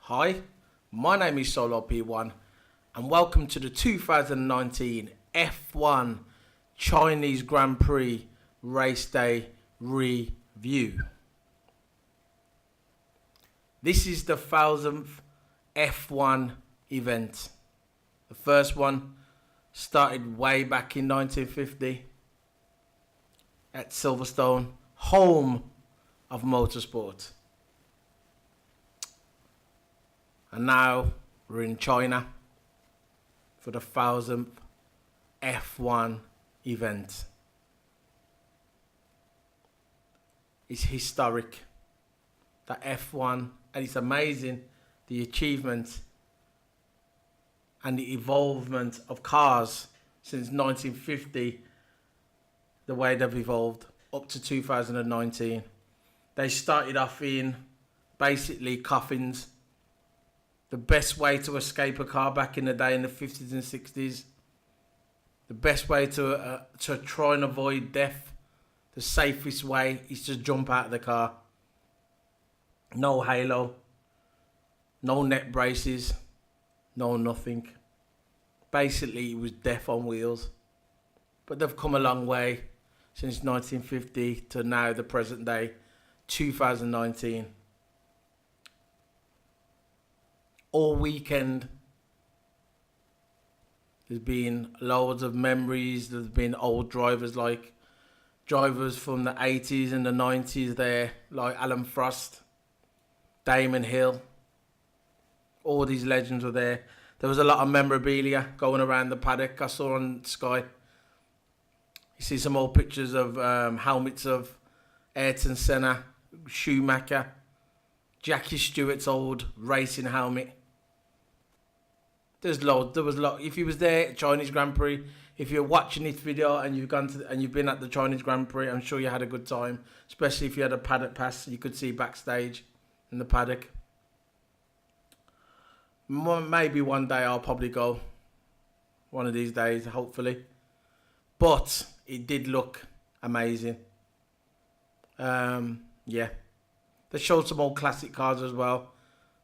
Hi, my name is Solo P1 and welcome to the 2019 F1 Chinese Grand Prix Race Day Review. This is the 1000th F1 event. The first one started way back in 1950 at Silverstone, home of motorsport. And now we're in China for the 1000th F1 event. It's historic, that F1, and it's amazing the achievement and the evolvement of cars since 1950, the way they've evolved up to 2019. They started off in basically coffins. The best way to escape a car back in the day in the 50s and 60s. The best way to try and avoid death. The safest way is to jump out of the car. No halo. No neck braces. No nothing. Basically, it was death on wheels. But they've come a long way since 1950 to now, the present day, 2019. All weekend, there's been loads of memories. There's been old drivers, like drivers from the 80s and the 90s there, like Alan Frost, Damon Hill. All these legends were there. There was a lot of memorabilia going around the paddock. I saw on Sky. You see some old pictures of helmets of Ayrton Senna, Schumacher, Jackie Stewart's old racing helmet. There's loads. There was a lot. If you was there at Chinese Grand Prix, if you're watching this video and you've been at the Chinese Grand Prix, I'm sure you had a good time. Especially if you had a paddock pass, you could see backstage in the paddock. Maybe one day I'll probably go. One of these days, hopefully. But it did look amazing. Yeah. They showed some old classic cars as well.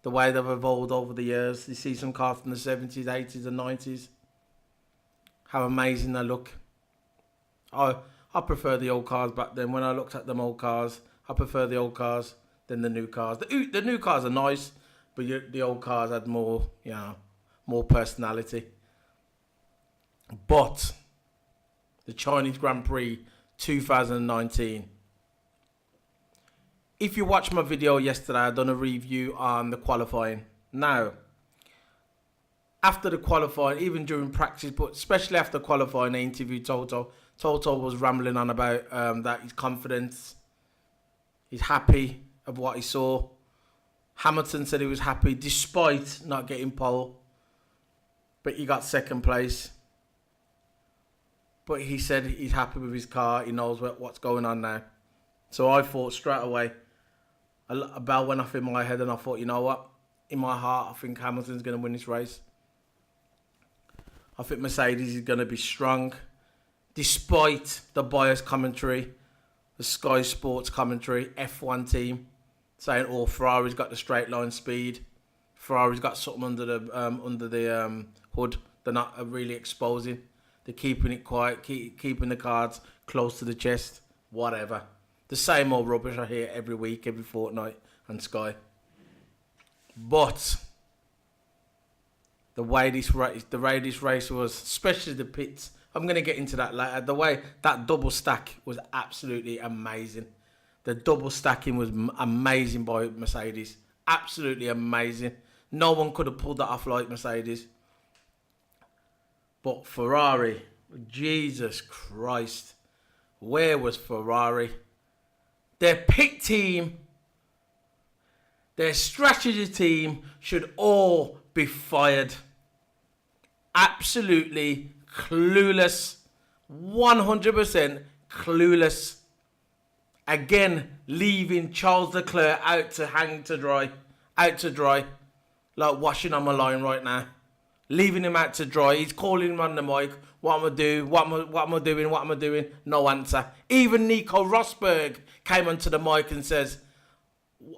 The way they've evolved over the years. You see some cars from the 70s, 80s and 90s. How amazing they look. I prefer the old cars back then. When I looked at them old cars, I prefer the old cars than the new cars. The new cars are nice, but the old cars had more, more personality. But the Chinese Grand Prix 2019. If you watched my video yesterday, I done a review on the qualifying. Now, after the qualifying, even during practice, but especially after qualifying, I interviewed Toto. Toto was rambling on about that he's confident, he's happy of what he saw. Hamilton said he was happy despite not getting pole, but he got second place. But he said he's happy with his car. He knows what's going on now. So I thought straight away, a bell went off in my head and I thought, you know what? In my heart, I think Hamilton's going to win this race. I think Mercedes is going to be strong. Despite the biased commentary, the Sky Sports commentary, F1 team, saying, oh, Ferrari's got the straight line speed. Ferrari's got something under the hood. They're not really exposing. They're keeping it quiet, keeping the cards close to the chest, whatever. The same old rubbish I hear every week, every fortnight on Sky. But the way this race was, especially the pits, I'm going to get into that later. The way that double stack was absolutely amazing. The double stacking was amazing by Mercedes. Absolutely amazing. No one could have pulled that off like Mercedes. But Ferrari, Jesus Christ, where was Ferrari? Their pit team, their strategy team should all be fired. Absolutely clueless. 100% clueless. Again, leaving Charles Leclerc out to hang to dry. Out to dry. Like washing on my line right now. Leaving him out to dry. He's calling him on the mic. What am I doing? What am I doing? What am I doing? No answer. Even Nico Rosberg came onto the mic and says,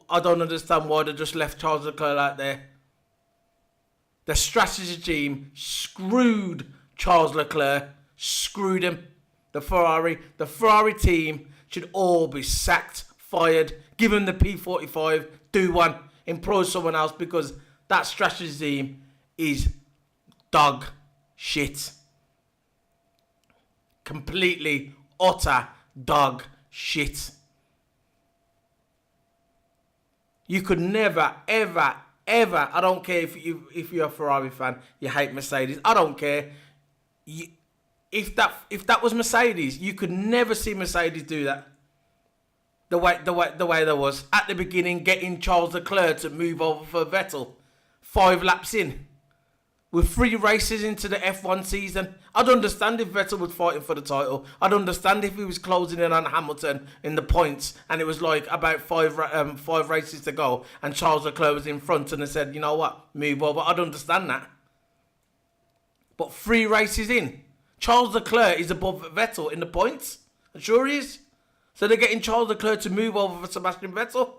I don't understand why they just left Charles Leclerc out there. The strategy team screwed Charles Leclerc, screwed him. The Ferrari team should all be sacked, fired, give them the P45, do one, employ someone else, because that strategy team is dog shit. Completely, utter dog shit. You could never, ever, ever, I don't care if you're a Ferrari fan, you hate Mercedes, I don't care. If that was Mercedes, you could never see Mercedes do that. The way there was at the beginning, getting Charles Leclerc to move over for Vettel, 5 laps in, with 3 races into the F1 season. I'd understand if Vettel was fighting for the title. I'd understand if he was closing in on Hamilton in the points, and it was like about 5 races to go, and Charles Leclerc was in front, and they said, you know what, move over. I'd understand that. But 3 races in, Charles Leclerc is above Vettel in the points. I'm sure he is. So they're getting Charles Leclerc to move over for Sebastian Vettel,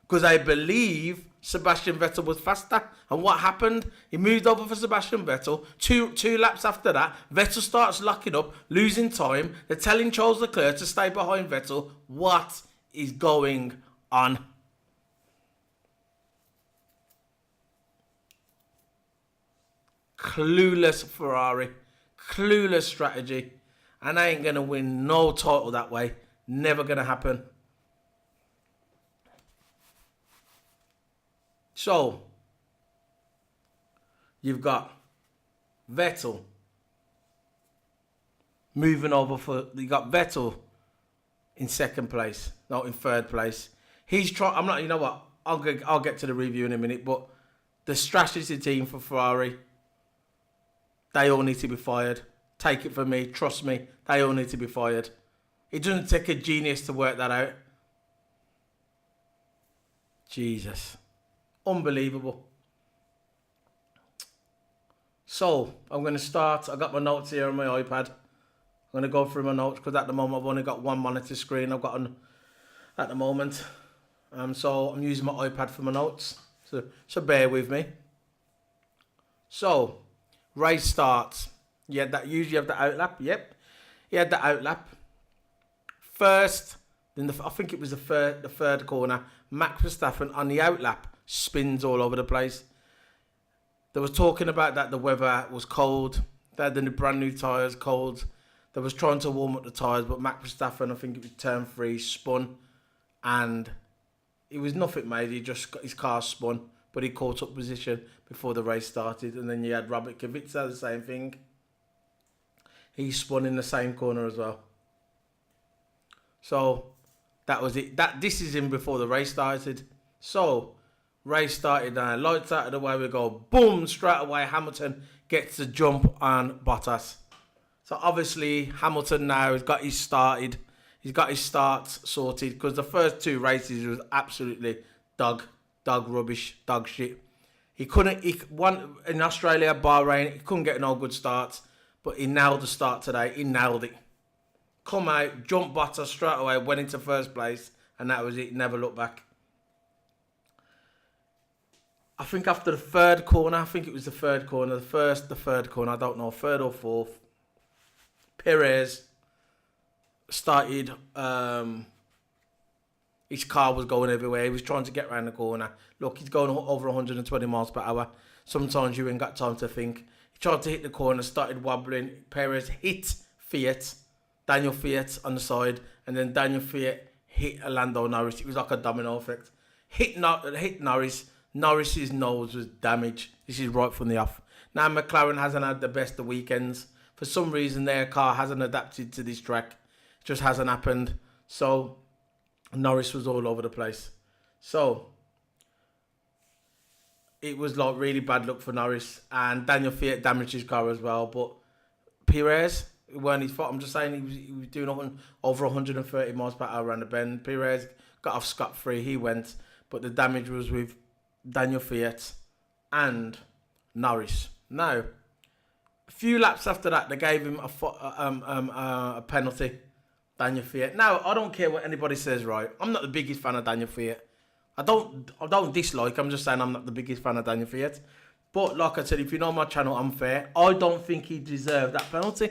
because I believe Sebastian Vettel was faster. And what happened? He moved over for Sebastian Vettel. Two laps after that, Vettel starts locking up, losing time. They're telling Charles Leclerc to stay behind Vettel. What is going on? Clueless Ferrari. Clueless strategy. And I ain't going to win no title that way. Never going to happen. So, you've got Vettel moving over for... You got Vettel in second place. No, in third place. He's trying... I'm not... You know what? I'll get to the review in a minute. But the strategy team for Ferrari, they all need to be fired. Take it from me. Trust me. They all need to be fired. It doesn't take a genius to work that out. Jesus. Unbelievable. So, I'm going to start. I got my notes here on my iPad. I'm going to go through my notes because at the moment I've only got one monitor screen I've got on at the moment. So, I'm using my iPad for my notes. So bear with me. So, race starts. You had that, usually you have the outlap. Yep. You had the outlap. First, then I think it was the third corner, Max Verstappen on the outlap spins all over the place. They was talking about that the weather was cold. They had the brand new tyres cold. They was trying to warm up the tyres, but Max Verstappen, I think it was turn 3, spun, and it was nothing made. He just got his car spun, but he caught up position before the race started. And then you had Robert Kubica, the same thing. He spun in the same corner as well. So that was it. This is in before the race started. So race started now. Lights out of the way we go. Boom! Straight away Hamilton gets the jump on Bottas. So obviously Hamilton now has got his started. He's got his starts sorted because the first 2 races was absolutely dog rubbish, dog shit. He won in Australia, Bahrain. He couldn't get no good starts, but he nailed the start today. He nailed it. Come out, jumped Bottas straight away, went into first place, and that was it. Never looked back. I think after the third corner, I don't know, third or fourth, Perez started, his car was going everywhere. He was trying to get around the corner. Look, he's going over 120 miles per hour. Sometimes you ain't got time to think. He tried to hit the corner, started wobbling. Perez hit Daniel Fiat on the side, and then Daniel Fiat hit Lando Norris. It was like a domino effect. Hit Norris. Norris's nose was damaged. This is right from the off. Now McLaren hasn't had the best of weekends. For some reason, their car hasn't adapted to this track. It just hasn't happened. So Norris was all over the place. So it was like really bad luck for Norris, and Daniel Fiat damaged his car as well. But Perez, it weren't his fault. I'm just saying he was doing over 130 miles per hour around the bend. Perez got off scot-free. He went. But the damage was with Daniel Fiat and Norris. Now, a few laps after that, they gave him a penalty, Daniel Fiat. Now, I don't care what anybody says, right? I'm not the biggest fan of Daniel Fiat. I don't dislike. I'm just saying I'm not the biggest fan of Daniel Fiat. But like I said, if you know my channel, I'm fair. I don't think he deserved that penalty.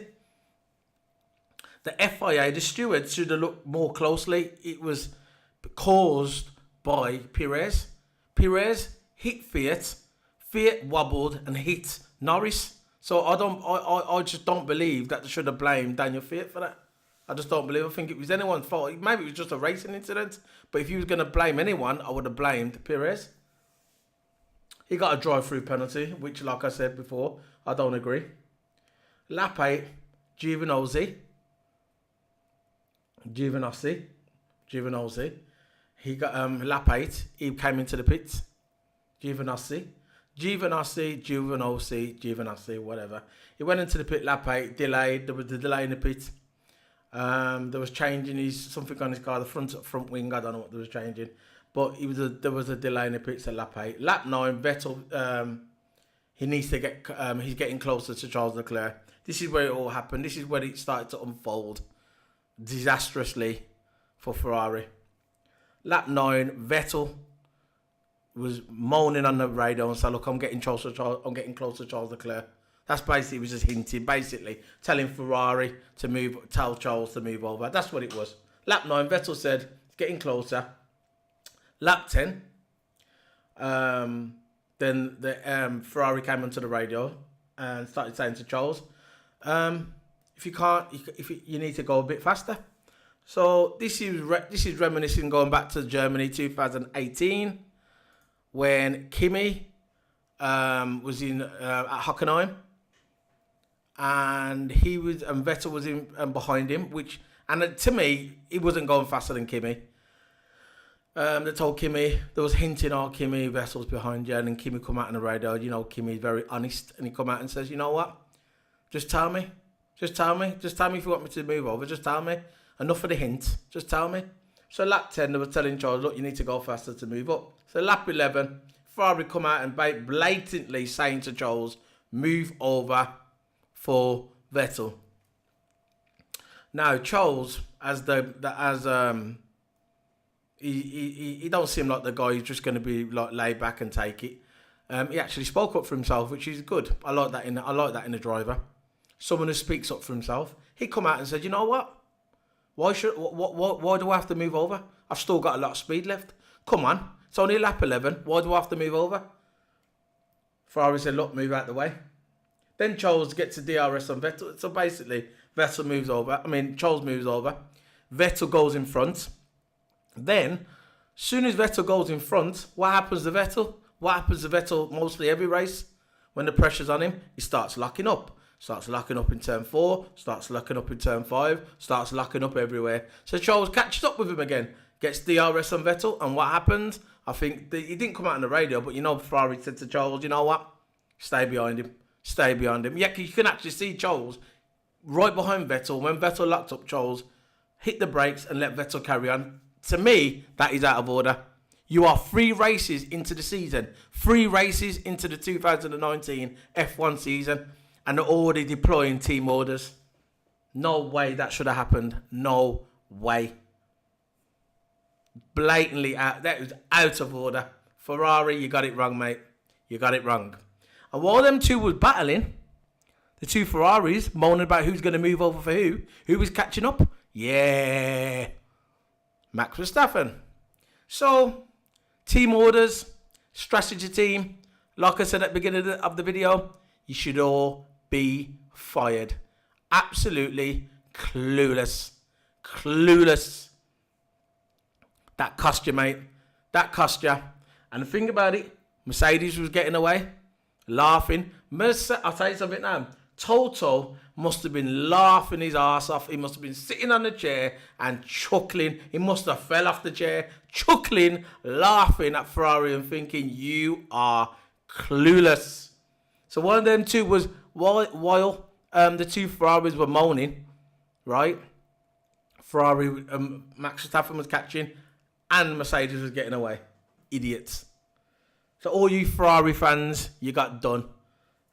The FIA, the stewards should have looked more closely. It was caused by Perez. Perez hit Fiat. Fiat wobbled and hit Norris. So I just don't believe that they should have blamed Daniel Fiat for that. I just don't believe. I think it was anyone's fault. Maybe it was just a racing incident. But if you was going to blame anyone, I would have blamed Perez. He got a drive-through penalty, which, like I said before, I don't agree. Lap 8, Giovinazzi. He got lap 8. He came into the pits. Giovinazzi, whatever. He went into the pit lap 8, delayed. There was a delay in the pit. There was changing something on his car, the front wing. I don't know what there was changing, but there was a delay in the pits at lap 8. Lap 9, Vettel. He needs to get. He's getting closer to Charles Leclerc. This is where it all happened. This is where it started to unfold disastrously for Ferrari. Lap 9, Vettel was moaning on the radio and said, "Look, I'm getting close to Charles Leclerc." That's basically, it was just hinting, basically telling Ferrari to tell Charles to move over. That's what it was. Lap 9, Vettel said, "It's getting closer." Lap 10, then the Ferrari came onto the radio and started saying to Charles, "If you need to go a bit faster." So this is reminiscing, going back to Germany 2018, when Kimi was in at Hockenheim, and Vettel was in behind him, and to me, he wasn't going faster than Kimi. They told Kimi, there was hinting, "Oh, Kimi, Vettel's behind you," and then Kimi come out on the radio. You know, Kimi's very honest, and he come out and says, "You know what? Just tell me if you want me to move over. Just tell me. Enough of the hint. Just tell me." So lap 10, they were telling Charles, "Look, you need to go faster to move up." So lap 11, Ferrari come out and blatantly saying to Charles, "Move over for Vettel." Now Charles, he don't seem like the guy who's just going to be like laid back and take it. He actually spoke up for himself, which is good. I like that in a driver. Someone who speaks up for himself. He come out and said, "You know what? Why do I have to move over? I've still got a lot of speed left. Come on, it's only lap 11. Why do I have to move over?" Ferrari said, "Look, move out the way." Then Charles gets a DRS on Vettel. So basically, Charles moves over. Vettel goes in front. Then, soon as Vettel goes in front, what happens to Vettel? What happens to Vettel mostly every race? When the pressure's on him, he starts locking up. Starts locking up in turn 4, starts locking up in turn 5, starts locking up everywhere. So Charles catches up with him again, gets DRS on Vettel, and what happened? I think he didn't come out on the radio, but Ferrari said to Charles, "You know what? Stay behind him. Stay behind him." Yeah, you can actually see Charles right behind Vettel. When Vettel locked up, Charles hit the brakes and let Vettel carry on. To me, that is out of order. You are 3 races into the season, 3 races into the 2019 F1 season, and they're already deploying team orders. No way that should have happened. No way. Blatantly out. That was out of order. Ferrari, you got it wrong, mate. You got it wrong. And while them two was battling, the two Ferraris moaning about who's going to move over for who was catching up? Yeah, Max Verstappen. So, team orders, strategy team. Like I said at the beginning of the video, you should all be fired. Absolutely clueless. Clueless. That cost you, mate. That cost you. And the thing about it, Mercedes was getting away, laughing. I'll tell you something now. Toto must have been laughing his ass off. He must have been sitting on the chair and chuckling. He must have fell off the chair, chuckling, laughing at Ferrari and thinking, "You are clueless." So one of them two was, while the two Ferraris were moaning, right? Max Verstappen was catching and Mercedes was getting away. Idiots. So all you Ferrari fans, you got done.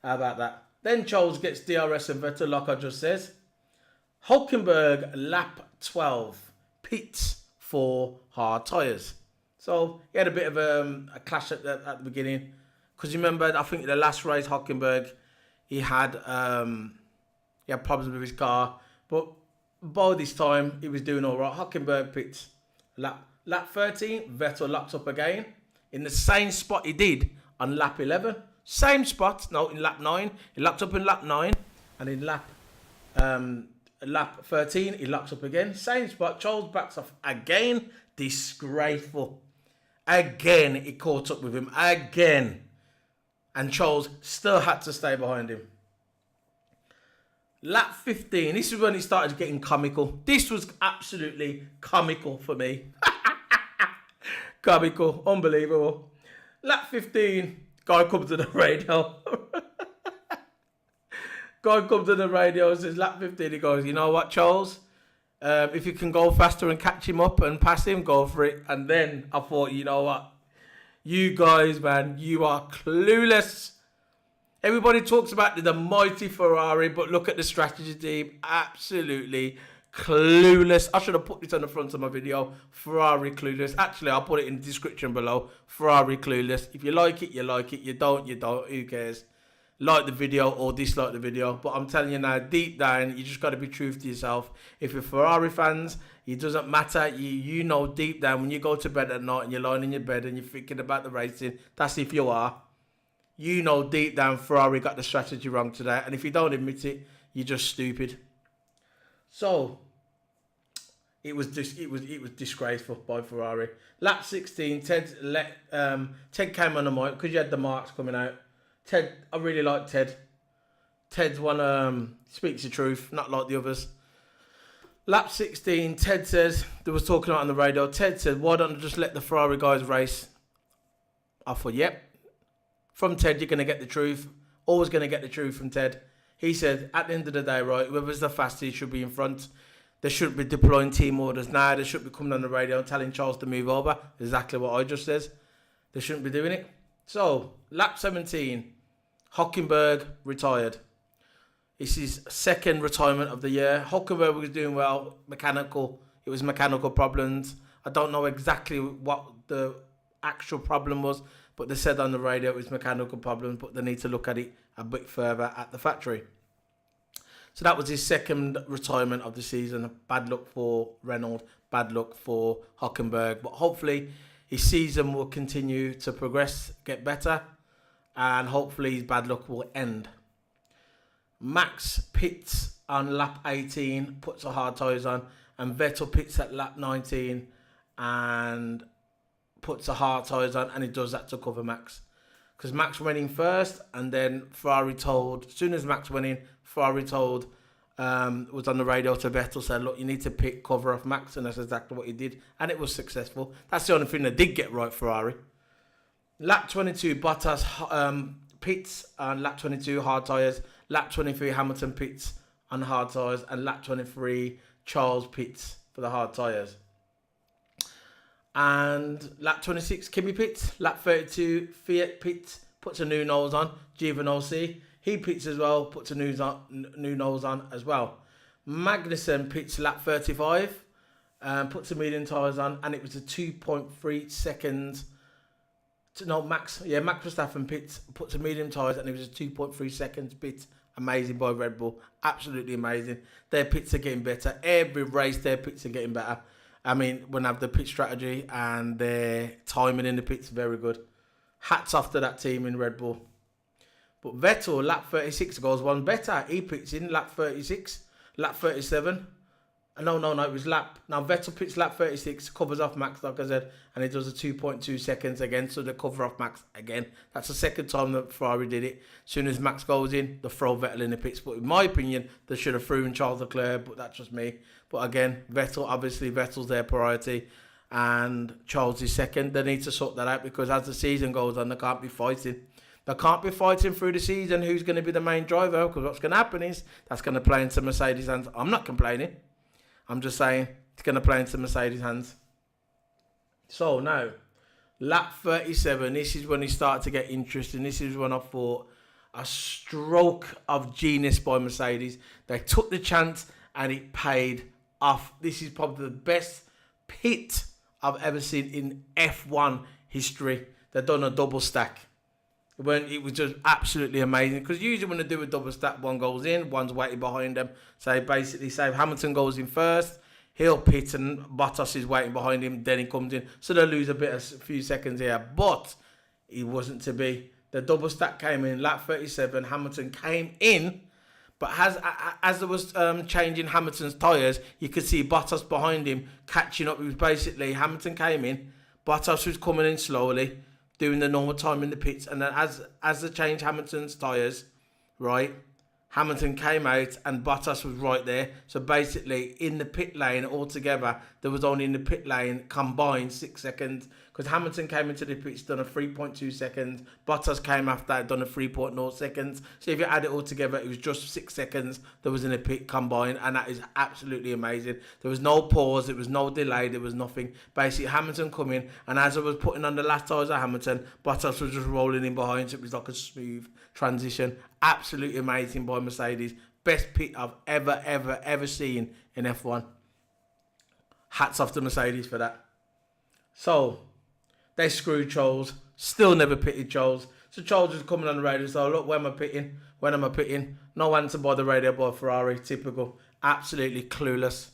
How about that? Then Charles gets DRS and Vettel, like I just said. Hulkenberg, lap 12, pits for hard tyres. So he had a bit of a clash at the beginning. Because you remember, I think the last race, Hockenberg, he had problems with his car. But by this time, he was doing all right. Hockenberg picked lap 13. Vettel lapped up again in the same spot he did on lap 11. Same spot, no, in lap 9. He lapped up in lap 9. And in lap 13, he lapped up again. Same spot. Charles backs off again. Disgraceful. Again, he caught up with him. Again. And Charles still had to stay behind him. Lap 15, this is when it started getting comical. This was absolutely comical for me. Comical, unbelievable. Lap 15, guy comes to the radio. Says, lap 15, he goes, you know what, Charles? If you can go faster and catch him up and pass him, go for it. And then I thought, you know what? You guys, man, you are clueless. Everybody talks about the mighty Ferrari, but look at the strategy team. Absolutely clueless. I should have put this on the front of my video. Ferrari clueless. Actually, I'll put it in the description below. Ferrari clueless. If you like it, you like it. You don't, you don't. Who cares? Like the video or dislike the video. But I'm telling you now, deep down, you just got to be true to yourself. If you're Ferrari fans, it doesn't matter. You know deep down when you go to bed at night and you're lying in your bed and you're thinking about the racing. That's if you are. You know deep down Ferrari got the strategy wrong today. And if you don't admit it, you're just stupid. So, it was disgraceful by Ferrari. Lap 16, Ted came on the mic because you had the marks coming out. Ted, I really like Ted. Ted's one speaks the truth, not like the others. Lap 16, Ted says, they was talking out on the radio. Ted said, why don't I just let the Ferrari guys race? I thought, yep. From Ted, you're going to get the truth. Always going to get the truth from Ted. He said, at the end of the day, right, whoever's the fastest should be in front. They shouldn't be deploying team orders now. They should be coming on the radio and telling Charles to move over. Exactly what I just said. They shouldn't be doing it. So, lap 17, Hockenberg retired. This is second retirement of the year. Hockenberg was doing well. Mechanical. It was mechanical problems. I don't know exactly what the actual problem was, but they said on the radio it was mechanical problems, but they need to look at it a bit further at the factory. So that was his second retirement of the season. Bad luck for Renault, bad luck for Hockenberg, but hopefully his season will continue to progress, get better, and hopefully his bad luck will end. Max pits on lap 18, puts the hard tyres on, and Vettel pits at lap 19 and puts the hard tyres on, and he does that to cover Max. Because Max went in first, and then Ferrari told, as soon as Max went in, Ferrari told, was on the radio to Vettel, said, look, you need to pick cover off Max, and that's exactly what he did, and it was successful. That's the only thing they did get right, Ferrari. Lap 22, Bottas pits on lap 22, hard tyres. Lap 23, Hamilton pits on hard tyres, and lap 23, Charles pits for the hard tyres. And lap 26, Kimi pits. Lap 32, Fiat pits, puts a new nose on. Giovinazzi, he pits as well, puts a new nose on as well. Magnussen pits lap 35, puts a medium tyres on, and it was a 2.3 seconds. Max Verstappen pits, puts a medium tyres, and it was a 2.3 seconds pit. Amazing by Red Bull. Absolutely amazing. Their pits are getting better. Every race, their pits are getting better. I mean, when they have the pit strategy and their timing in the pits, very good. Hats off to that team in Red Bull. But Vettel, lap 36, goes one better. He pits in lap 36, lap 37. No, it was lap. Now, Vettel pits lap 36, covers off Max, like I said, and he does a 2.2 seconds again, so they cover off Max again. That's the second time that Ferrari did it. As soon as Max goes in, they throw Vettel in the pits. But in my opinion, they should have thrown Charles Leclerc, but that's just me. But again, Vettel's their priority, and Charles is second. They need to sort that out, because as the season goes on, they can't be fighting. They can't be fighting through the season who's going to be the main driver, because what's going to happen is that's going to play into Mercedes' hands. I'm not complaining. I'm just saying it's going to play into Mercedes' hands. So now, lap 37, this is when it started to get interesting. This is when I thought a stroke of genius by Mercedes. They took the chance and it paid off. This is probably the best pit I've ever seen in F1 history. They've done a double stack. It was just absolutely amazing, because usually when they do a double stack, one goes in, one's waiting behind them. So basically, say if Hamilton goes in first, he'll pit and Bottas is waiting behind him, then he comes in. So they'll lose a few seconds here. But it wasn't to be. The double stack came in, lap 37, Hamilton came in, but as there was changing Hamilton's tyres, you could see Bottas behind him catching up. It was basically, Hamilton came in, Bottas was coming in slowly, doing the normal time in the pits, and then as they changed Hamilton's tyres, right, Hamilton came out and Bottas was right there. So basically, in the pit lane altogether, there was only in the pit lane combined 6 seconds, because Hamilton came into the pits, done a 3.2 seconds. Bottas came after that, done a 3.0 seconds. So if you add it all together, it was just 6 seconds that was in the pit combined, and that is absolutely amazing. There was no pause, there was no delay, there was nothing. Basically, Hamilton coming, and as I was putting on the last tyres of Hamilton, Bottas was just rolling in behind, so it was like a smooth transition. Absolutely amazing by Mercedes. Best pit I've ever seen in F1. Hats off to Mercedes for that. So they screwed Charles. Still never pitted Charles. So Charles was coming on the radio. So look, when am I pitting? When am I pitting? No answer by the radio by Ferrari. Typical. Absolutely clueless.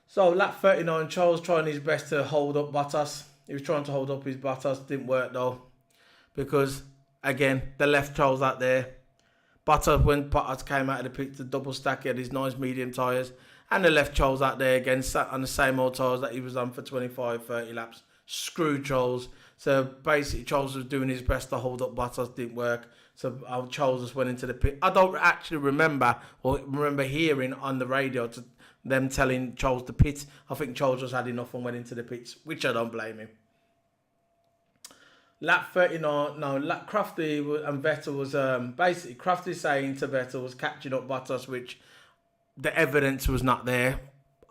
So lap 39, Charles trying his best to hold up Bottas. He was trying to hold up his Bottas. Didn't work though, because again, they left Charles out there. Bottas, when Bottas came out of the pit to double stack, he had his nice medium tyres, and they left Charles out there again, sat on the same old tyres that he was on for 25, 30 laps. Screw Charles. So basically, Charles was doing his best to hold up Bottas, didn't work. So Charles just went into the pit. I don't actually remember hearing on the radio them telling Charles to pit. I think Charles just had enough and went into the pits, which I don't blame him. Lap 39, Crafty and Vettel was basically, Crafty saying to Vettel was catching up Bottas, which the evidence was not there.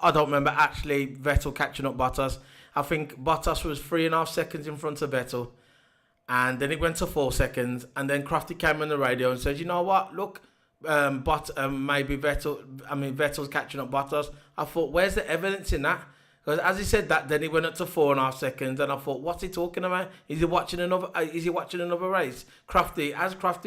I don't remember actually Vettel catching up Bottas. I think Bottas was 3.5 seconds in front of Vettel, and then it went to 4 seconds, and then Crafty came on the radio and said, you know what, look, maybe Vettel's catching up Bottas. I thought, where's the evidence in that? Because as he said that, then he went up to 4.5 seconds, and I thought, what's he talking about? Is he watching another race? Crafty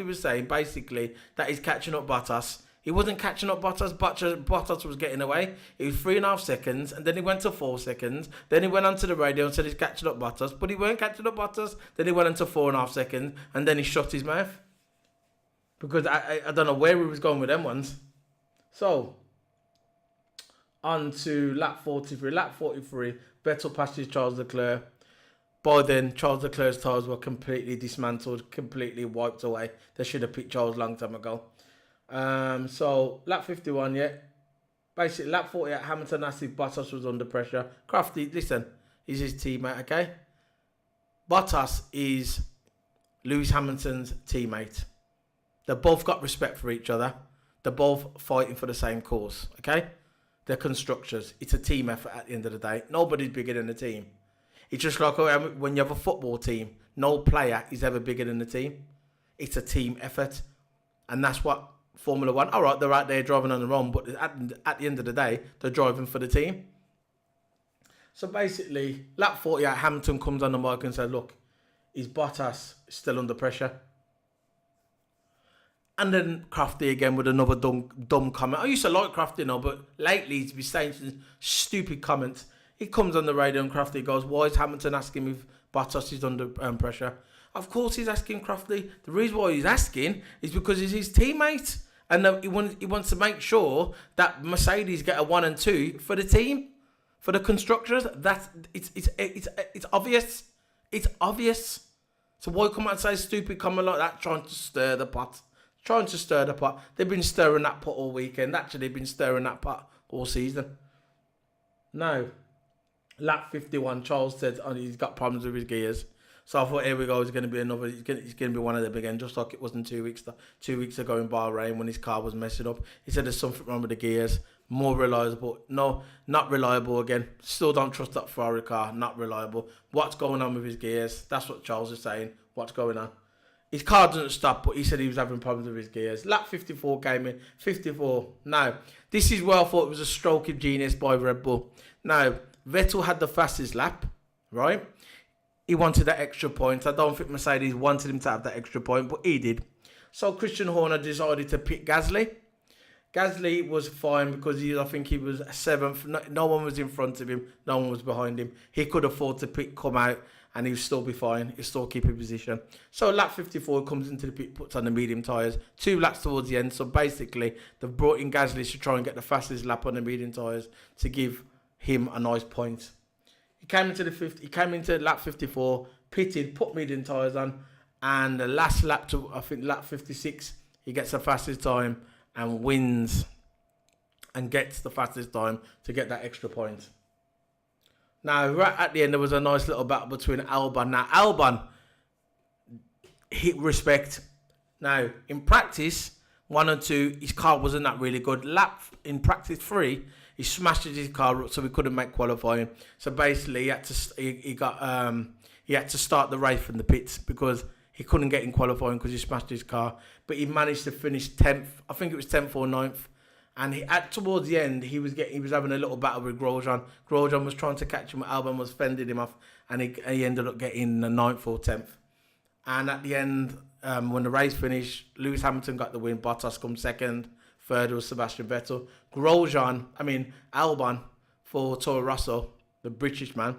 was saying, basically, that he's catching up Bottas. He wasn't catching up Bottas. Bottas was getting away. It was 3.5 seconds, and then he went to 4 seconds. Then he went onto the radio and said he's catching up Bottas, but he weren't catching up Bottas. Then he went into 4.5 seconds, and then he shut his mouth. Because I don't know where he was going with them ones. So on to lap 43. Lap 43, Vettel passes Charles Leclerc. By then, Charles Leclerc's tyres were completely dismantled, completely wiped away. They should have picked Charles a long time ago. So, lap 51, yeah. Basically, lap 48, Hamilton asked if Bottas was under pressure. Crafty, listen, he's his teammate, okay? Bottas is Lewis Hamilton's teammate. They both got respect for each other. They're both fighting for the same cause, okay? They're constructors. It's a team effort at the end of the day. Nobody's bigger than the team. It's just like when you have a football team, no player is ever bigger than the team. It's a team effort. And that's what Formula 1, all right, they're out there driving on their own, but at the end of the day, they're driving for the team. So basically, lap 48, Hamilton comes on the mic and said, look, is Bottas still under pressure? And then Crafty again with another dumb comment. I used to like Crafty now, but lately he's been saying some stupid comments. He comes on the radio and Crafty goes, why is Hamilton asking if Bottas is under pressure? Of course he's asking Crafty. The reason why he's asking is because he's his teammate. And he wants to make sure that Mercedes get a 1 and 2 for the team, for the constructors. It's obvious. It's obvious. So why come out and say a stupid comment like that, trying to stir the pot? They've been stirring that pot all weekend. Actually, they've been stirring that pot all season. Now, lap 51, Charles said he's got problems with his gears. So I thought, here we go, it's going to be another. It's going to be one of them again, just like it was in 2 weeks. 2 weeks ago in Bahrain when his car was messing up. He said there's something wrong with the gears. More reliable. No, not reliable again. Still don't trust that Ferrari car. Not reliable. What's going on with his gears? That's what Charles is saying. What's going on? His car doesn't stop, but he said he was having problems with his gears. Lap 54 came in. 54. Now, this is where I thought it was a stroke of genius by Red Bull. Now, Vettel had the fastest lap, right? he wanted that extra point. I don't think Mercedes wanted him to have that extra point, but he did. So Christian Horner decided to pick Gasly. Gasly was fine because I think he was 7th. No one was in front of him. No one was behind him. He could afford to come out and he'd still be fine. He'd still keep his position. So lap 54 comes into the pit, puts on the medium tyres. 2 laps towards the end. So basically, they've brought in Gasly to try and get the fastest lap on the medium tyres to give him a nice point. He came into lap 54, pitted, put medium tyres on, and the last lap to, I think, lap 56, he gets the fastest time and wins and gets the fastest time to get that extra point. Now, right at the end, there was a nice little battle between Albon. Now, Albon hit respect. Now, in practice, 1 and 2, his car wasn't that really good. In practice 3, he smashed his car up, so he couldn't make qualifying. So basically, he had to start the race from the pits because he couldn't get in qualifying because he smashed his car. But he managed to finish 10th. I think it was 10th or 9th. And towards the end, he was having a little battle with Grosjean. Grosjean was trying to catch him, Albon was fending him off, and he ended up getting the 9th or 10th. And at the end, when the race finished, Lewis Hamilton got the win. Bottas come second. Third was Sebastian Vettel. Albon for Toro Rosso, the British man,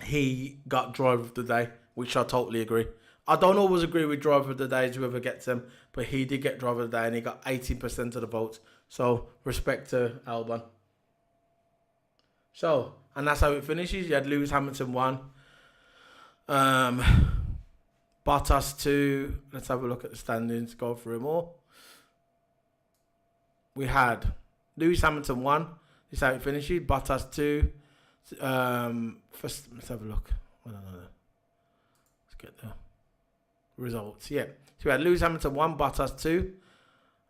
he got driver of the day, which I totally agree. I don't always agree with driver of the day, whoever gets them, but he did get driver of the day and he got 18% of the votes. So respect to Albon. So, and that's how it finishes. You had Lewis Hamilton 1. Bottas 2. Let's have a look at the standings, go through them all. We had Lewis Hamilton 1. This is how it finishes. Bottas 2. First, let's have a look. I don't know. Let's get the results. Yeah. So we had Lewis Hamilton 1, Bottas 2.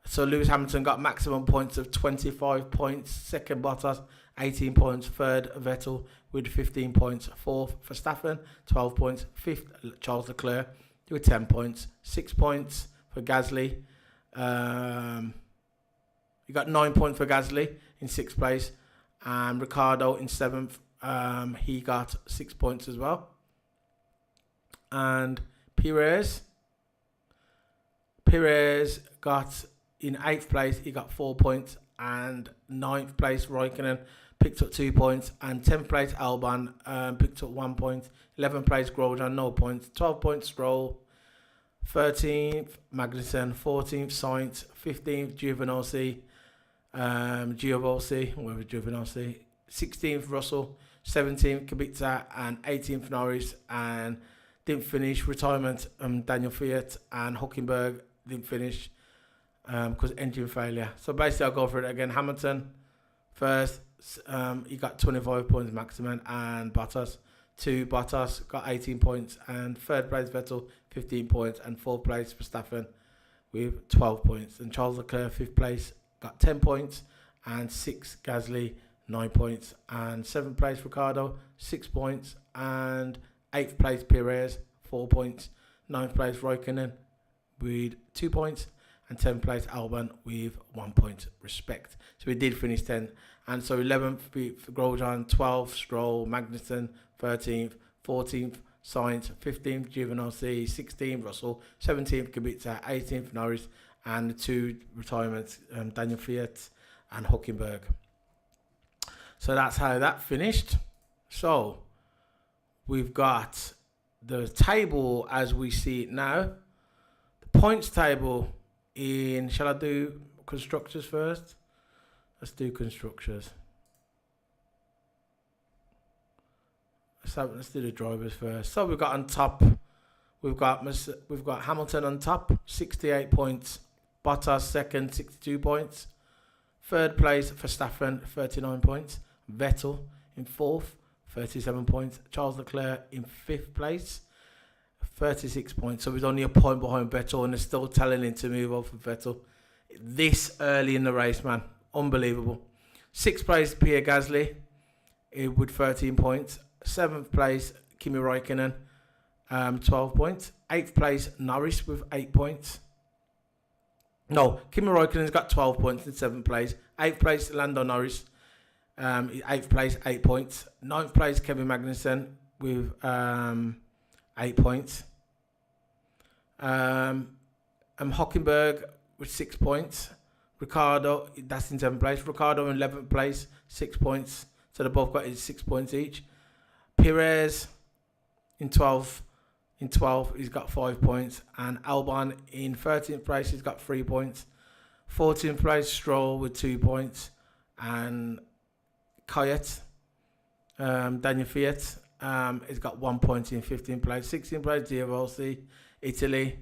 So Lewis Hamilton got maximum points of 25 points. Second, Bottas, 18 points. Third, Vettel with 15 points. Fourth, Verstappen, 12 points. Fifth, Charles Leclerc with 10 points. 6 points for Gasly. You got 9 points for Gasly in 6th place. And Ricciardo in 7th. He got 6 points as well. And Perez got in 8th place. He got 4 points. And 9th place, Raikkonen picked up 2 points. And 10th place, Albon picked up 1 point. 11th place, Grosjean, no points. 12 points, Stroll. 13th, Magnussen. 14th, Sainz. 15th, Giovinazzi. Whatever Giovinazzi. 16th, Russell. 17th, Kubica. And 18th, Norris. And didn't finish. Retirement, Daniel Fiat and Hülkenberg didn't finish because engine failure. So basically, I'll go for it again. Hamilton first, he got 25 points maximum, and Bottas got 18 points, and third place Vettel 15 points, and fourth place Verstappen with 12 points, and Charles Leclerc 5th place got 10 points, and 6th Gasly 9 points, and 7th place Ricciardo 6 points, and 8th place Perez 4 points, 9th place Raikkonen with 2 points, and 10th place Albon with 1 point respect. So we did finish 10th. And so 11th for Grosjean, 12th Stroll, Magnussen, 13th, 14th Sainz, 15th Giovinazzi, 16th Russell, 17th Kubica, 18th Norris, and the 2 retirements, Daniel Fiat and Hülkenberg. So that's how that finished. So we've got the table as we see it now. The points table shall I do constructors first? Let's do constructors. Let's do the drivers first. So we've got on top, we've got Hamilton on top, 68 points. Bottas second, 62 points. Third place Verstappen, 39 points. Vettel in 4th, 37 points. Charles Leclerc in 5th place, 36 points. So he's only a point behind Vettel, and they're still telling him to move on for Vettel this early in the race, man. Unbelievable. 6th place Pierre Gasly with 13 points. 7th place Kimi Raikkonen, 12 points. 8th place Norris with 8 points. No, Kimi Raikkonen's got 12 points in 7th place. 8th place Lando Norris, 8th place 8 points. 9th place Kevin Magnussen with 8 points. Hockenberg with 6 points. Ricciardo, that's in 7th place. Ricciardo in 11th place, 6 points. So they both got 6 points each. Perez in 12th, he's got 5 points. And Albon in 13th place, he's got 3 points. 14th place, Stroll with 2 points. And Kvyat, Daniel Kvyat, he's got 1 point in 15th place. 16th place, Diavolsi, Italy.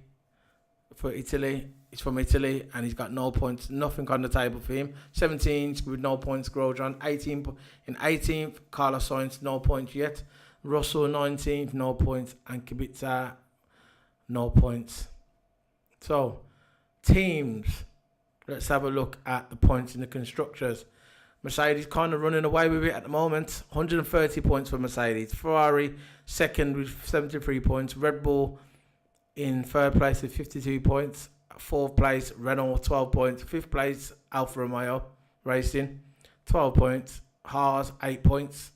For Italy, he's from Italy and he's got no points, nothing on the table for him. 17th with no points, Grosjean. 18th, Carlos Sainz, no points yet. Russell 19th, no points, and Kubica, no points. So, teams, let's have a look at the points in the constructors. Mercedes kind of running away with it at the moment. 130 points for Mercedes. Ferrari second with 73 points. Red Bull in 3rd place with 52 points. 4th place, Renault, 12 points. 5th place, Alfa Romeo Racing, 12 points. Haas, 8 points.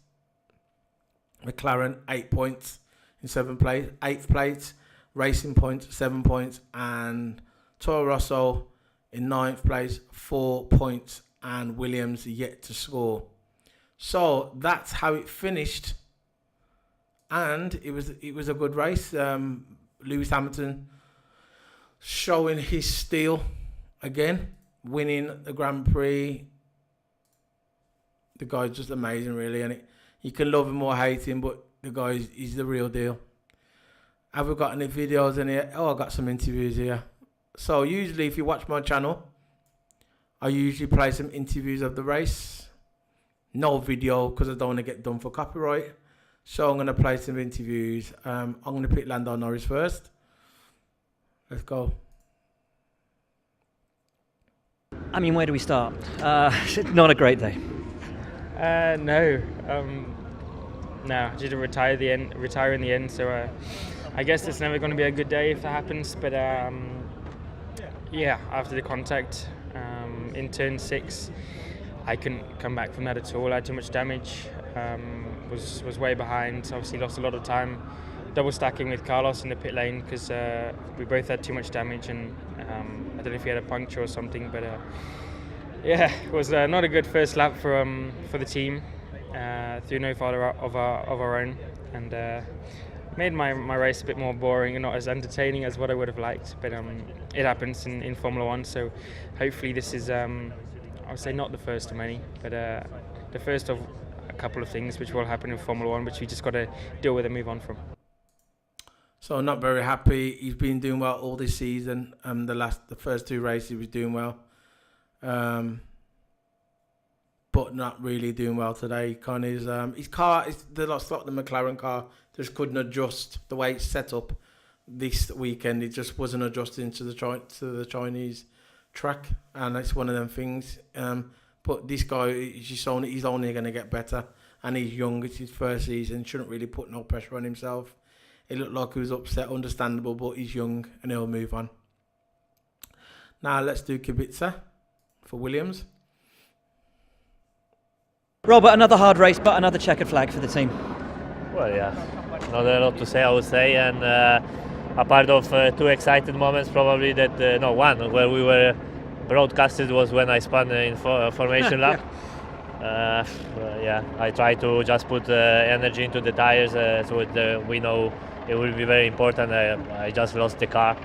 McLaren, 8 points in 7th place. 8th place, Racing Point, 7 points. And Toro Rosso in 9th place, 4 points. And Williams yet to score. So that's how it finished. And it was a good race. Lewis Hamilton showing his steel again, winning the Grand Prix. The guy's just amazing, really, and you can love him or hate him, but the guy is the real deal. Have we got any videos in here? Oh, I got some interviews here. So usually, if you watch my channel, I usually play some interviews of the race. No video because I don't want to get done for copyright. So I'm going to play some interviews. I'm going to pick Lando Norris first. Let's go. I mean, where do we start? Not a great day. No, I didn't retire in the end. So I guess it's never going to be a good day if that happens. But yeah, after the contact in turn 6, I couldn't come back from that at all. I had too much damage. Was way behind. Obviously lost a lot of time double stacking with Carlos in the pit lane because we both had too much damage, and I don't know if he had a puncture or something, but yeah, it was not a good first lap for the team through no fault of our own, and made my race a bit more boring and not as entertaining as what I would have liked, but it happens in Formula One, so hopefully this is I would say not the first of many, but the first of a couple of things which will happen in Formula One, which we just got to deal with and move on from. So not very happy. He's been doing well all this season. The first 2 races he was doing well, but not really doing well today. His car is the McLaren car just couldn't adjust the way it's set up this weekend. It just wasn't adjusting to the Chinese track, and it's one of them things. But this guy, he's only going to get better, and he's young. It's his first season. Shouldn't really put no pressure on himself. It looked like he was upset, understandable, but he's young and he'll move on. Now let's do Kubica for Williams. Robert, another hard race, but another checkered flag for the team. Well, yeah, not a lot to say, I would say, and a part of 2 excited moments, probably that, one where we were broadcasted was when I spun in formation lap. Yeah, I try to just put energy into the tires so we know it will be very important. I just lost the car.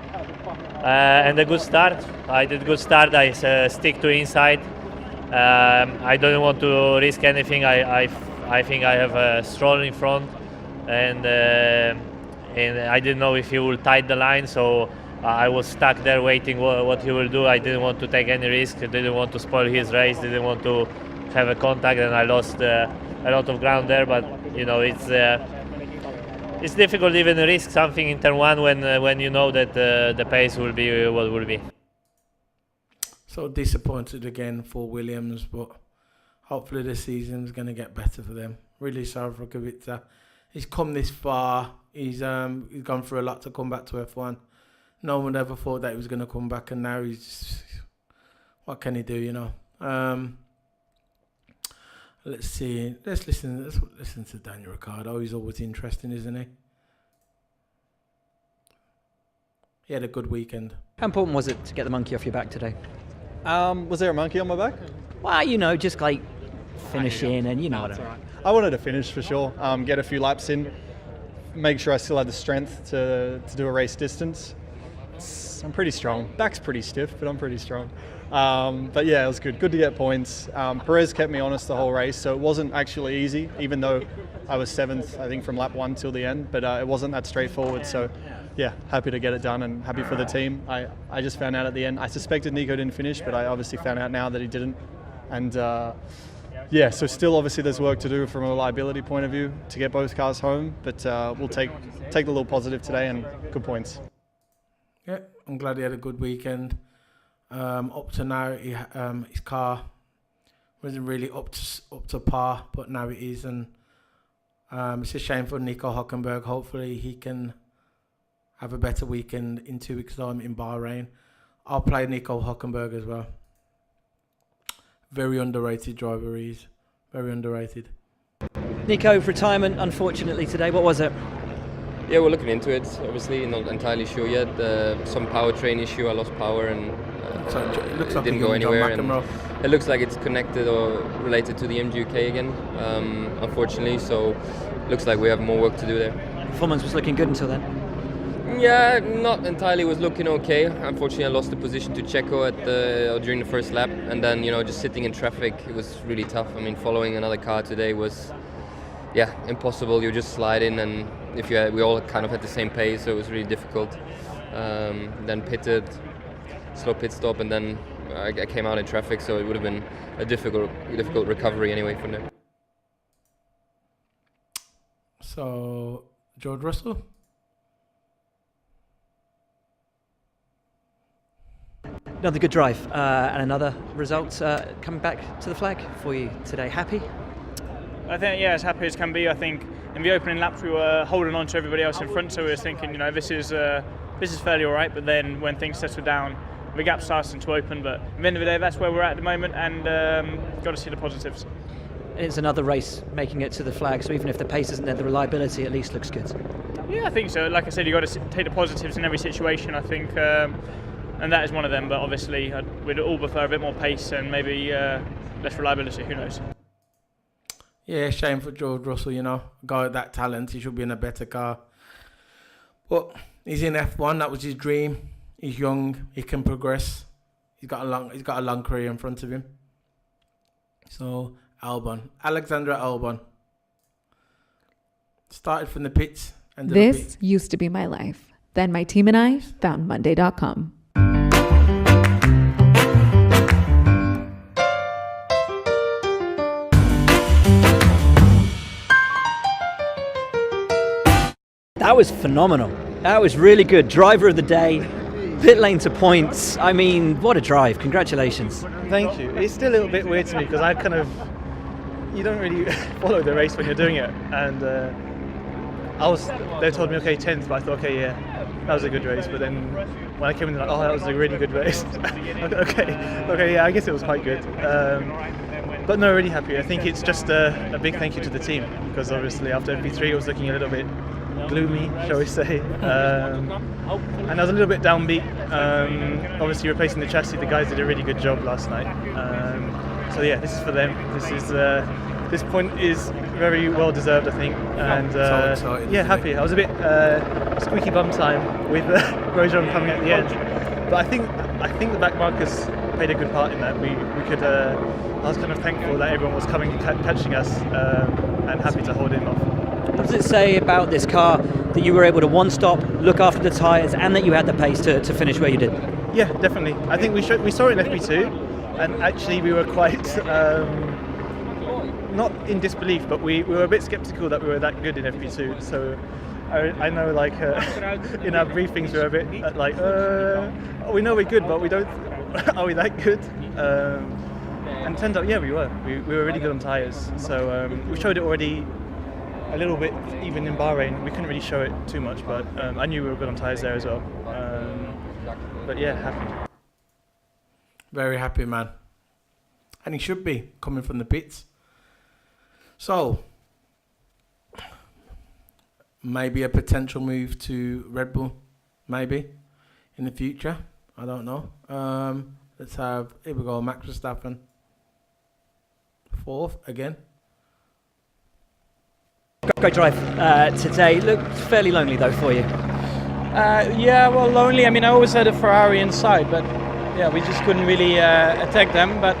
And a good start. I did good start. I stick to inside. I don't want to risk anything. I think I have Stroll in front, and I didn't know if he will tie the line, so I was stuck there waiting what he will do. I didn't want to take any risk. I didn't want to spoil his race. Didn't want to have a contact, and I lost a lot of ground there. But it's difficult even to risk something in turn 1 when you know that the pace will be what will be. So disappointed again for Williams, but hopefully this season's going to get better for them. Really sorry for Kubica. He's come this far. He's gone through a lot to come back to F1. No one ever thought that he was going to come back, and now he's just, what can he do, you know? Let's see. Let's listen to Daniel Ricciardo. He's always interesting, isn't he? He had a good weekend. How important was it to get the monkey off your back today? Was there a monkey on my back? Well, just like finishing and what I mean. I wanted to finish for sure, get a few laps in, make sure I still had the strength to do a race distance. I'm pretty strong. Back's pretty stiff, but I'm pretty strong. But yeah, it was good. Good to get points. Perez kept me honest the whole race, so it wasn't actually easy, even though I was 7th, I think, from lap 1 till the end, but it wasn't that straightforward. So yeah, happy to get it done and happy for the team. I just found out at the end. I suspected Nico didn't finish, but I obviously found out now that he didn't. And yeah, so still obviously there's work to do from a reliability point of view to get both cars home, but we'll take the little positive today and good points. Yeah, I'm glad he had a good weekend. Up to now, his car wasn't really up to par, but now it is, and it's a shame for Nico Hülkenberg. Hopefully he can have a better weekend in 2 weeks' time in Bahrain. I'll play Nico Hülkenberg as well. Very underrated driver he is. Very underrated. Nico, retirement, unfortunately, today. What was it? Yeah, we're looking into it. Obviously, not entirely sure yet. Some powertrain issue. I lost power and It looks like didn't go anywhere. And it looks like it's connected or related to the MGUK again, unfortunately. So, looks like we have more work to do there. Performance was looking good until then. Yeah, not entirely. Was looking okay. Unfortunately, I lost the position to Checo during the first lap, and then just sitting in traffic, it was really tough. I mean, following another car today was, impossible. You just slide in, and we all kind of had the same pace, so it was really difficult. Then pitted, slow pit stop, and then I came out in traffic, so it would have been a difficult recovery anyway from there. So, George Russell. Another good drive and another result coming back to the flag for you today. Happy? I think, as happy as can be. I think in the opening laps we were holding on to everybody else in front, so we were thinking, this is fairly all right. But then when things settle down, the gap starts to open. But at the end of the day, that's where we're at the moment, and got to see the positives. It's another race making it to the flag, so even if the pace isn't there, the reliability at least looks good. Yeah, I think so. Like I said, you've got to take the positives in every situation, I think. And that is one of them, but obviously we'd all prefer a bit more pace and maybe less reliability, who knows. Yeah, shame for George Russell, a guy with that talent, he should be in a better car. But he's in F1, that was his dream. He's young, he can progress. He's got a long career in front of him. So, Alexander Albon. Started from the pits. This used to be my life. Then my team and I found Monday.com. That was phenomenal. That was really good. Driver of the day, pit lane to points. I mean, what a drive. Congratulations. Thank you. It's still a little bit weird to me because you don't really follow the race when you're doing it. And they told me, okay, 10th, but I thought, okay, yeah, that was a good race. But then when I came in, like, oh, that was a really good race. okay, yeah, I guess it was quite good. But no, really happy. I think it's just a big thank you to the team because obviously after FP3 it was looking a little bit gloomy, shall we say, and I was a little bit downbeat. Obviously replacing the chassis, the guys did a really good job last night. So yeah, this is for them. This point is very well deserved, I think, and so excited, yeah, happy. I was a bit squeaky bum time with Grosjean coming at the end, but I think the back markers played a good part in that. We could. I was kind of thankful that everyone was coming and catching us, and happy to hold him off. What does it say about this car that you were able to one stop, look after the tyres, and that you had the pace to finish where you did? Yeah, definitely. I think we saw it in FP2, and actually we were quite not in disbelief, but we were a bit sceptical that we were that good in FP2. So I know, like in our briefings, we were a bit we know we're good, but we don't. Are we that good? And it turns out, yeah, we were. We were really good on tyres. So we showed it already a little bit, even in Bahrain. We couldn't really show it too much, but I knew we were good on tyres there as well. But yeah, happy. Very happy, man. And he should be, coming from the pits. So, maybe a potential move to Red Bull, maybe, in the future. I don't know. Let's have, here we go, Max Verstappen. 4th again. Great drive today. Looked fairly lonely though for you. Yeah, well, lonely. I mean, I always had a Ferrari inside, but yeah, we just couldn't really attack them. But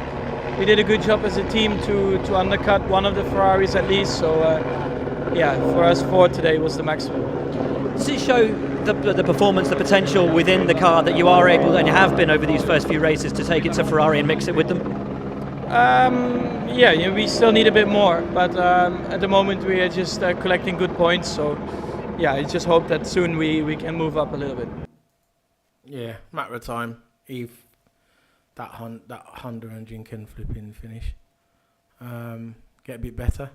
we did a good job as a team to undercut one of the Ferraris at least. So yeah, for us 4 today was the maximum. Does it show the performance, the potential within the car that you are able, and you have been over these first few races, to take it to Ferrari and mix it with them? Yeah, we still need a bit more, but at the moment we are just collecting good points. So yeah, I just hope that soon we can move up a little bit. Yeah, matter of time. If that Honda engine can flip in and finish, get a bit better.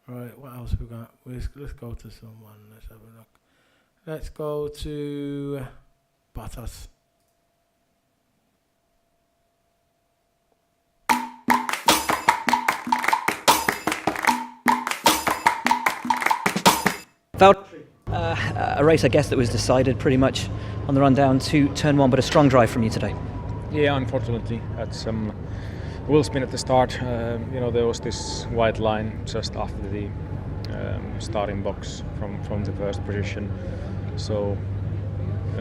Right, what else have we got? Let's go to someone. Let's have a look. Let's go to Bottas. A race, I guess, that was decided pretty much on the run down to turn 1, but a strong drive from you today. Yeah, unfortunately, had some wheel spin at the start. There was this white line just after the starting box from the first position. So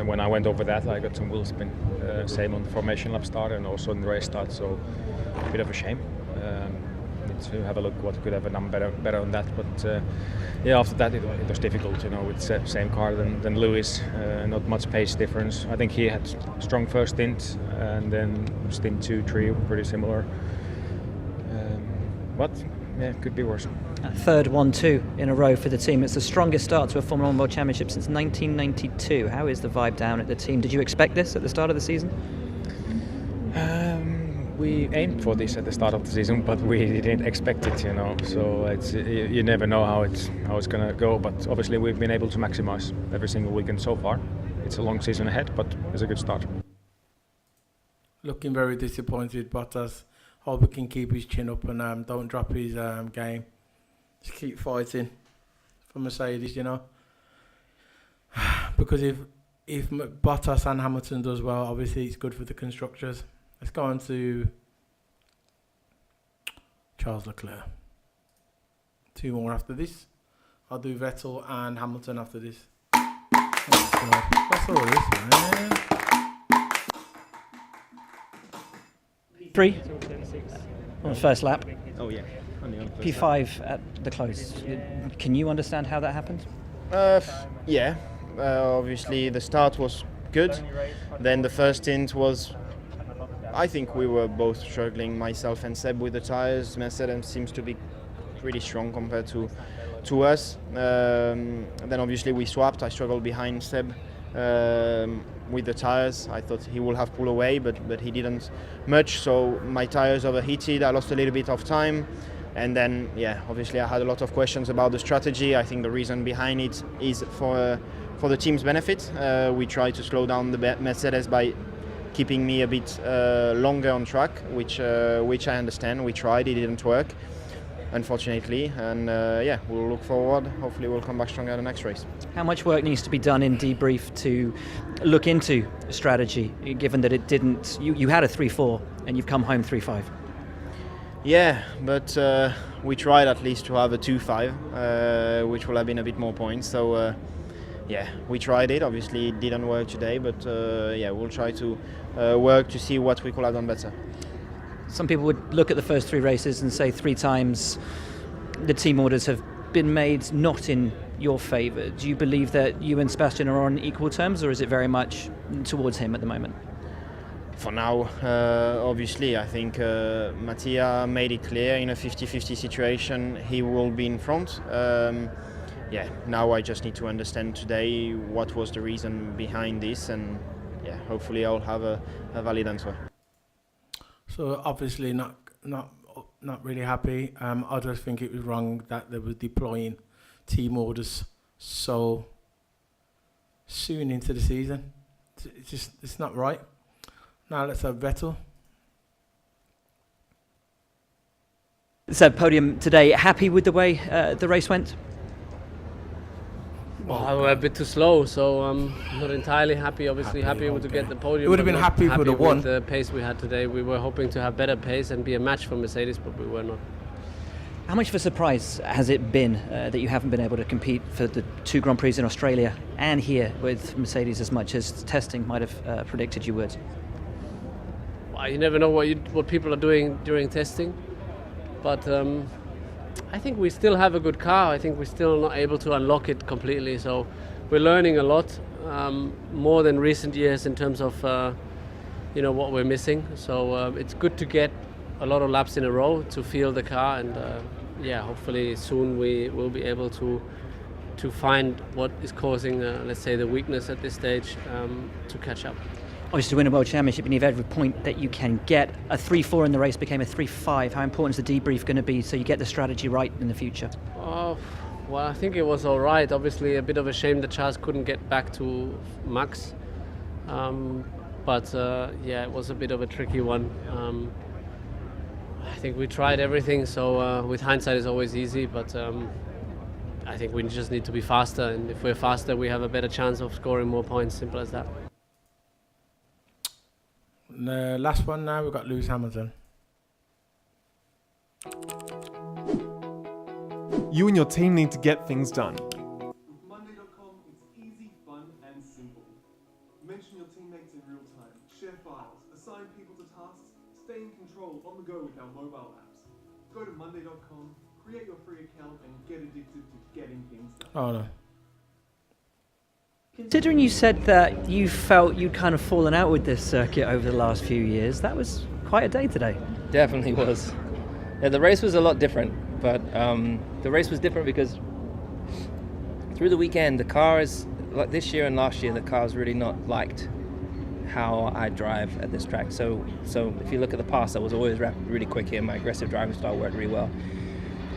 when I went over that, I got some wheel spin. Same on the formation lap start and also in the race start. So a bit of a shame. Need to have a look what could have done better on that. But yeah, after that it was difficult. With same car than Lewis, not much pace difference. I think he had strong first stint, and then stint 2, 3 pretty similar. But yeah, could be worse. Third 1-2 in a row for the team. It's the strongest start to a Formula 1 World Championship since 1992. How is the vibe down at the team? Did you expect this at the start of the season? We aimed for this at the start of the season, but we didn't expect it, So you never know how it's gonna go. But obviously, we've been able to maximize every single weekend so far. It's a long season ahead, but it's a good start. Looking very disappointed, Bottas. Hope he can keep his chin up and don't drop his game. Just keep fighting for Mercedes, Because if Bottas and Hamilton does well, obviously it's good for the constructors. Let's go on to Charles Leclerc. 2 more after this. I'll do Vettel and Hamilton after this. That's all this, man. Prix on the first lap. Oh yeah, only on the first P5 at the close. Can you understand how that happened? Yeah, obviously the start was good. Then the first stint was, I think we were both struggling, myself and Seb, with the tires. Mercedes seems to be pretty strong compared to us. Then obviously we swapped. I struggled behind Seb with the tires. I thought he would have pulled away, but he didn't much. So my tires overheated. I lost a little bit of time. And then, yeah, obviously I had a lot of questions about the strategy. I think the reason behind it is for the team's benefit. We tried to slow down the Mercedes by keeping me a bit longer on track, which I understand. We tried, it didn't work, unfortunately. And yeah, we'll look forward. Hopefully we'll come back stronger the next race. How much work needs to be done in debrief to look into strategy, given that it didn't, you had a 3-4 and you've come home 3-5? Yeah, but we tried at least to have a 2-5, which will have been a bit more points. So yeah, we tried it. Obviously it didn't work today, but yeah, we'll try to work to see what we could have done better. Some people would look at the first 3 races and say 3 times the team orders have been made not in your favour. Do you believe that you and Sebastian are on equal terms, or is it very much towards him at the moment? For now, obviously, I think Mattia made it clear in a 50-50 situation he will be in front. Yeah, now I just need to understand today what was the reason behind this, and yeah, hopefully I'll have a valid answer. So obviously not really happy. I just think it was wrong that they were deploying team orders so soon into the season. It's not right. Now let's have Vettel. So podium today. Happy with the way the race went? Well, we're a bit too slow, so I'm not entirely happy. Obviously, happy to get the podium. You would have but been not happy if you would have won. with the pace we had today. We were hoping to have better pace and be a match for Mercedes, but we were not. How much of a surprise has it been that you haven't been able to compete for the 2 Grand Prix in Australia and here with Mercedes as much as testing might have predicted you would? Well, you never know what people are doing during testing, but I think we still have a good car. I think we're still not able to unlock it completely, so we're learning a lot, more than recent years in terms of what we're missing. So it's good to get a lot of laps in a row to feel the car, and hopefully soon we will be able to find what is causing, let's say, the weakness at this stage, to catch up. Obviously, to win a World Championship, you need every point that you can get. A 3-4 in the race became a 3-5. How important is the debrief going to be so you get the strategy right in the future? Well, I think it was all right. Obviously, a bit of a shame that Charles couldn't get back to Max. But it was a bit of a tricky one. I think we tried everything, so with hindsight it's always easy, but I think we just need to be faster, and if we're faster we have a better chance of scoring more points, simple as that. The last one now, we've got Lewis Hamilton. You and your team need to get things done. With Monday.com, it's easy, fun, and simple. Mention your teammates in real time, share files, assign people to tasks, stay in control on the go with our mobile apps. Go to Monday.com, create your free account, and get addicted to getting things done. Oh no. Considering you said that you felt you'd kind of fallen out with this circuit over the last few years, that was quite a day today. Definitely was. Yeah, the race was a lot different, but the race was different because through the weekend, the car is, like this year and last year, the car's really not liked how I drive at this track. So if you look at the past, I was always really quick here. My aggressive driving style worked really well.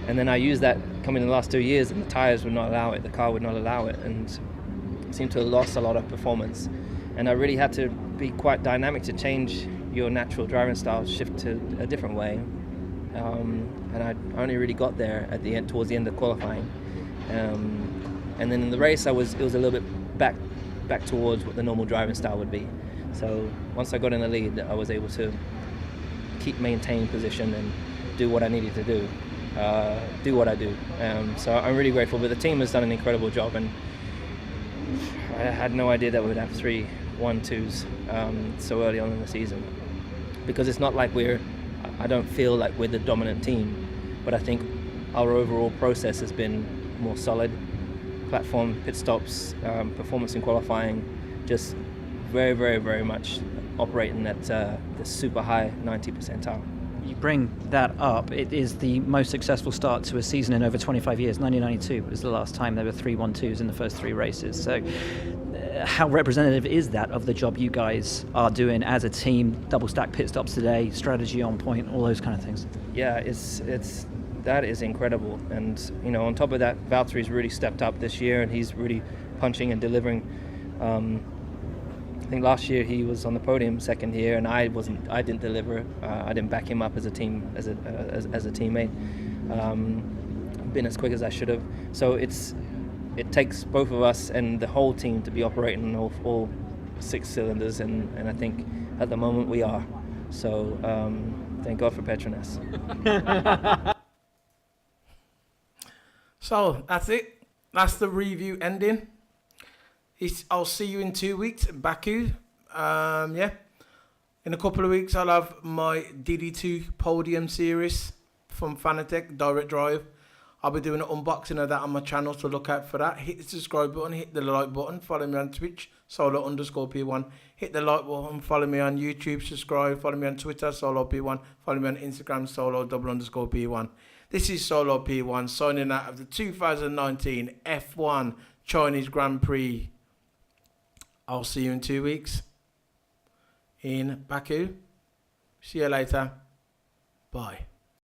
And then I used that coming in the last 2 years, and the tyres would not allow it, the car would not allow it, and seemed to have lost a lot of performance. And I really had to be quite dynamic to change your natural driving style, shift to a different way. And I only really got there at the end, towards the end of qualifying. And then in the race, it was a little bit back towards what the normal driving style would be. So once I got in the lead, I was able to maintain position and do what I needed to do what I do. So I'm really grateful, but the team has done an incredible job, and I had no idea that we would have 3 1-2s so early on in the season, because it's not like I don't feel like we're the dominant team, but I think our overall process has been more solid. Platform, pit stops, performance in qualifying, just very, very, very much operating at the super high 90 percentile. You bring that up, it is the most successful start to a season in over 25 years. 1992 was the last time there were 3 1-2s in the first 3 races. So how representative is that of the job you guys are doing as a team? Double stack pit stops today, strategy on point, all those kind of things. Yeah, that is incredible. And on top of that, Valtteri's really stepped up this year, and he's really punching and delivering. I think last year he was on the podium second year, and I didn't deliver. I didn't back him up as a team, as a teammate. Been as quick as I should have. So it takes both of us and the whole team to be operating on all 6 cylinders, and I think at the moment we are. So thank God for Petronas. So that's it. That's the review ending. I'll see you in 2 weeks in Baku. In a couple of weeks I'll have my DD2 podium series from Fanatec Direct Drive. I'll be doing an unboxing of that on my channel, so look out for that. Hit the subscribe button, hit the like button, follow me on Twitch, Solo_P1. Hit the like button, follow me on YouTube, subscribe, follow me on Twitter, SoloP1, follow me on Instagram, Solo_P1. This is Solo P1 signing out of the 2019 F1 Chinese Grand Prix. I'll see you in 2 weeks in Baku. See you later. Bye.